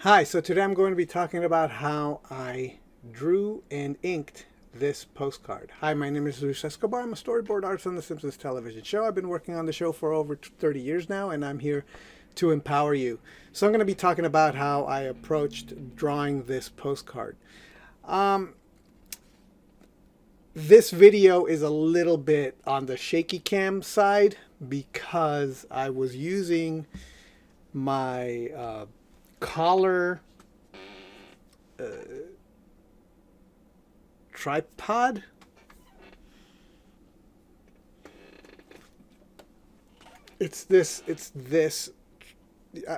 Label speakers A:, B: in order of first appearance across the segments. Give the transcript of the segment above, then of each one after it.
A: Hi, so today I'm going to be talking about how I drew and inked this postcard. Hi, my name is Escobar. I'm a storyboard artist on the Simpsons television show. I've been working on the show for over 30 years now, and I'm here to empower you. So I'm going to be talking about how I approached drawing this postcard. This video is a little bit on the shaky cam side because I was using my collar tripod. It's this.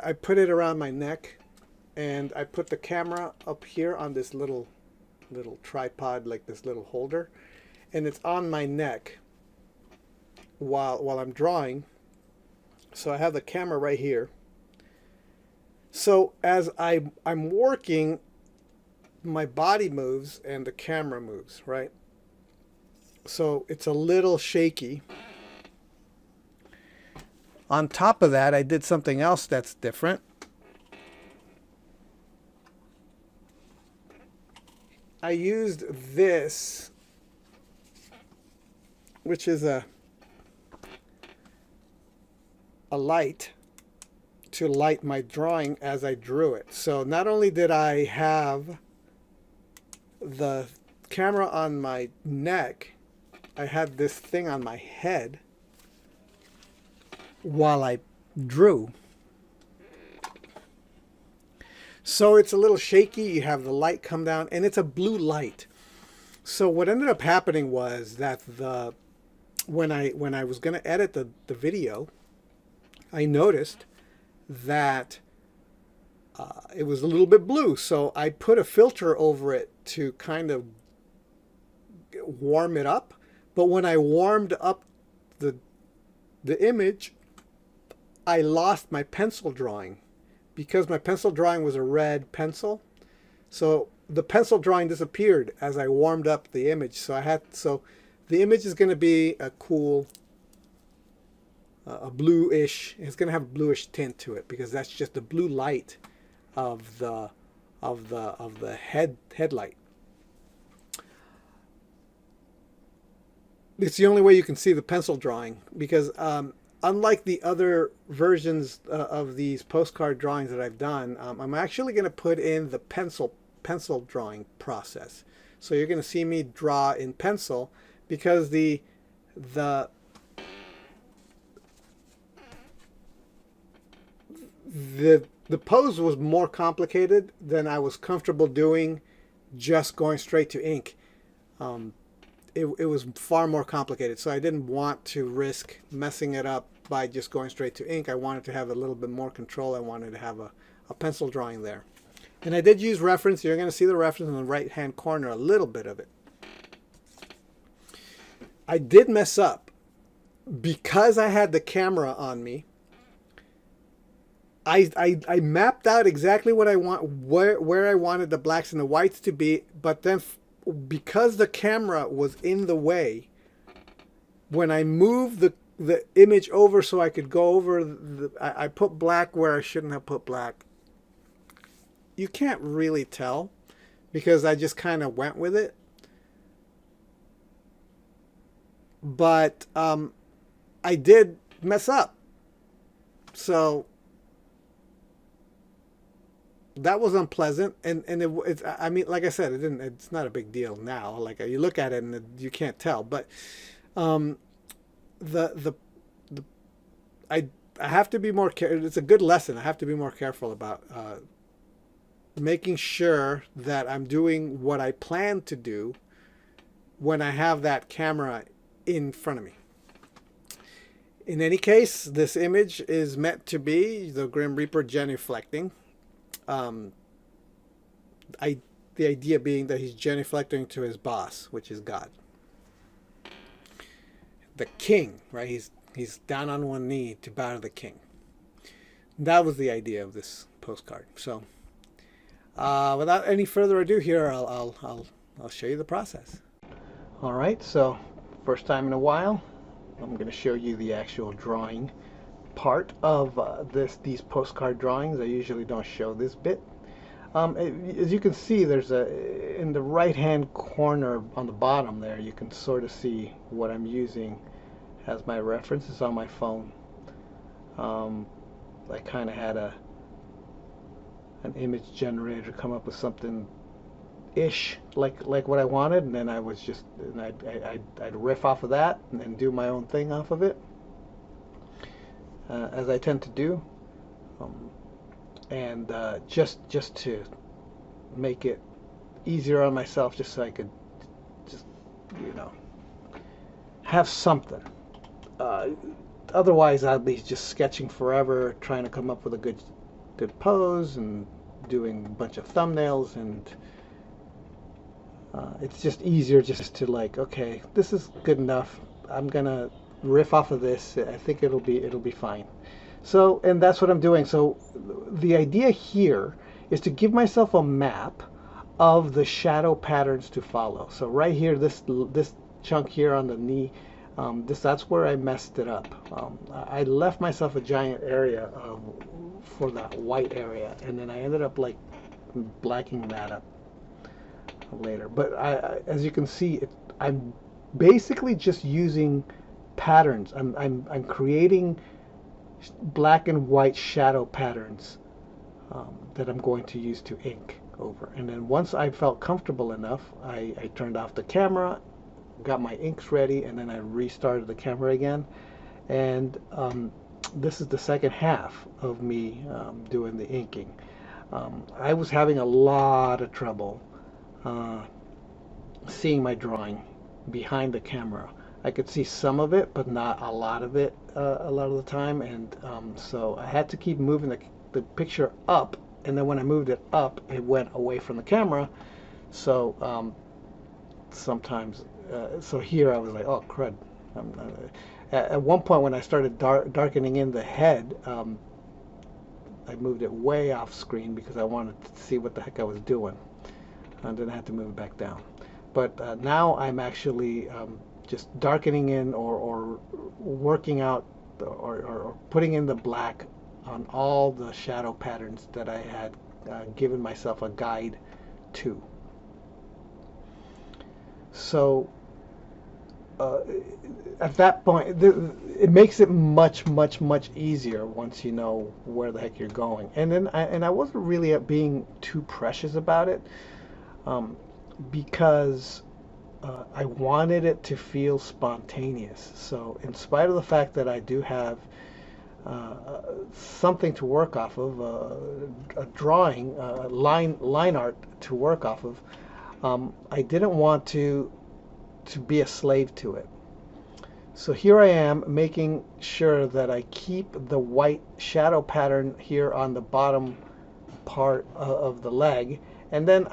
A: I put it around my neck, and I put the camera up here on this little tripod, like this little holder, and it's on my neck while I'm drawing. So I have the camera right here. So as I'm working, my body moves and the camera moves, right? So it's a little shaky. On top of that, I did something else that's different. I used this, which is a light, to light my drawing as I drew it. So not only did I have the camera on my neck, I had this thing on my head while I drew. So it's a little shaky. You have the light come down, and it's a blue light. So what ended up happening was that when I was going to edit the video, I noticed that it was a little bit blue. So I put a filter over it to kind of warm it up. But when I warmed up the image, I lost my pencil drawing because my pencil drawing was a red pencil. So the pencil drawing disappeared as I warmed up the image. So the image is going to be a cool, a bluish. It's going to have a bluish tint to it because that's just the blue light of the headlight. It's the only way you can see the pencil drawing because unlike the other versions of these postcard drawings that I've done, I'm actually going to put in the pencil drawing process. So you're going to see me draw in pencil because the pose was more complicated than I was comfortable doing just going straight to ink. It was far more complicated, so I didn't want to risk messing it up by just going straight to ink. I wanted to have a little bit more control. I wanted to have a pencil drawing there. And I did use reference. You're going to see the reference in the right-hand corner, a little bit of it. I did mess up because I had the camera on me. I mapped out exactly what I want, where I wanted the blacks and the whites to be, but then because the camera was in the way, when I moved the image over so I could go over, I put black where I shouldn't have put black. You can't really tell because I just kind of went with it. But I did mess up. So that was unpleasant, and it's, I mean, like I said, it's not a big deal now. Like you look at it and you can't tell, but I have to be more careful. It's a good lesson. I have to be more careful about making sure that I'm doing what I plan to do when I have that camera in front of me. In any case, this image is meant to be the Grim Reaper genuflecting. The idea being that he's genuflecting to his boss, which is God. The king, right? He's down on one knee to bow to the king. That was the idea of this postcard. So, without any further ado, here I'll show you the process. All right. So, first time in a while, I'm going to show you the actual drawing part of these postcard drawings. I usually don't show this bit. As you can see, there's in the right-hand corner on the bottom there, you can sort of see what I'm using as my references on my phone. I kind of had an image generator come up with something ish like what I wanted, and then I'd riff off of that and then do my own thing off of it, as I tend to do. And just to make it easier on myself, just so I could just, have something. Otherwise, I'd be just sketching forever, trying to come up with a good pose and doing a bunch of thumbnails, and it's just easier just to okay, this is good enough. I'm gonna riff off of this. I think it'll be fine. So, and that's what I'm doing. So the idea here is to give myself a map of the shadow patterns to follow. So right here, this chunk here on the knee, that's where I messed it up. I left myself a giant area for that white area, and then I ended up blacking that up later. But as you can see, I'm basically just using patterns. I'm creating black and white shadow patterns that I'm going to use to ink over. And then once I felt comfortable enough, I turned off the camera, got my inks ready, and then I restarted the camera again. And this is the second half of me doing the inking. I was having a lot of trouble seeing my drawing behind the camera. I could see some of it, but not a lot of it a lot of the time, and so I had to keep moving the picture up, and then when I moved it up, it went away from the camera. So sometimes, so here I was like, oh crud. At one point when I started darkening in the head, I moved it way off screen because I wanted to see what the heck I was doing, and then I had to move it back down. But now I'm actually just darkening in or working out or putting in the black on all the shadow patterns that I had given myself a guide to. So at that point, it makes it much easier once you know where the heck you're going. And then I wasn't really being too precious about it, because I wanted it to feel spontaneous. So in spite of the fact that I do have something to work off of, a drawing, line art to work off of, I didn't want to be a slave to it. So here I am making sure that I keep the white shadow pattern here on the bottom part of the leg, and then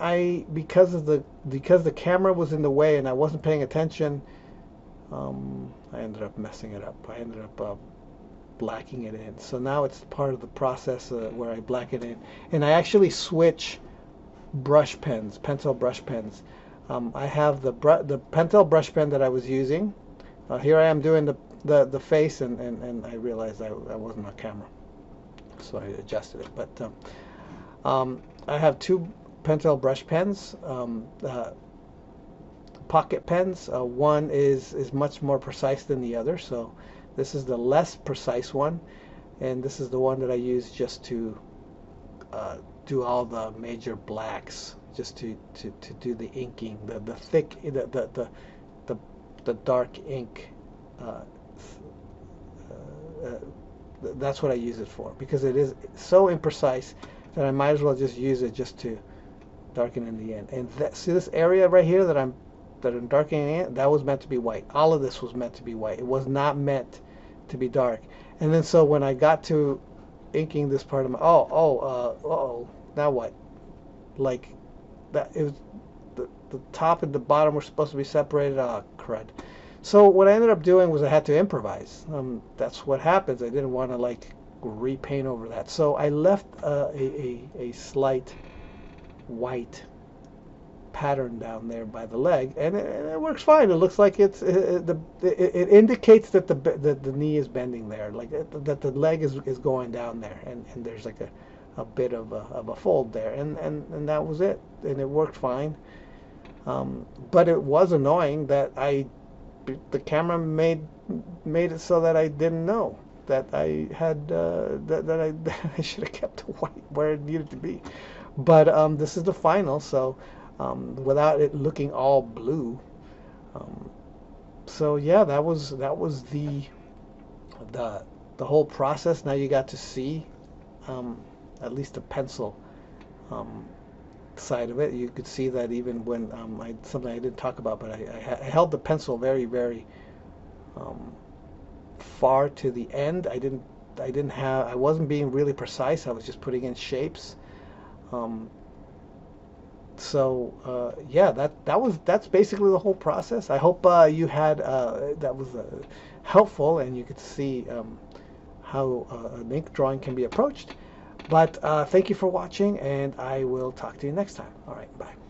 A: because the camera was in the way and I wasn't paying attention, I ended up messing it up. I ended up blacking it in. So now it's part of the process where I black it in, and I actually switch brush pens, Pentel brush pens. I have the Pentel brush pen that I was using. Here I am doing the face, and I realized I wasn't on camera, so I adjusted it. But I have two Pentel brush pens, pocket pens. One is much more precise than the other, so this is the less precise one, and this is the one that I use just to do all the major blacks, just to do the inking, the thick, the dark ink. That's what I use it for, because it is so imprecise that I might as well just use it just to darken in the end. And see this area right here that I'm darkening in, that was meant to be white. All of this was meant to be white. It was not meant to be dark. And then so when I got to inking this part of my now what? Like that, it was the top and the bottom were supposed to be separated. Oh crud. So what I ended up doing was I had to improvise. That's what happens. I didn't want to repaint over that. So I left a slight white pattern down there by the leg, and it works fine. It looks like it indicates that the knee is bending there, that the leg is going down there, and there's like a bit of a fold there, and that was it, and it worked fine. But it was annoying that the camera made it so that I didn't know that I had that I should have kept the white where it needed to be. But this is the final, so without it looking all blue. Um, so yeah, that was the the whole process. Now you got to see um, at least the pencil um, side of it. You could see that even when something I didn't talk about, but I held the pencil very um, far to the end. I wasn't being really precise. I was just putting in shapes. Um, yeah, that's basically the whole process. I hope you had that was helpful and you could see how an ink drawing can be approached. But thank you for watching, and I will talk to you next time. All right, bye.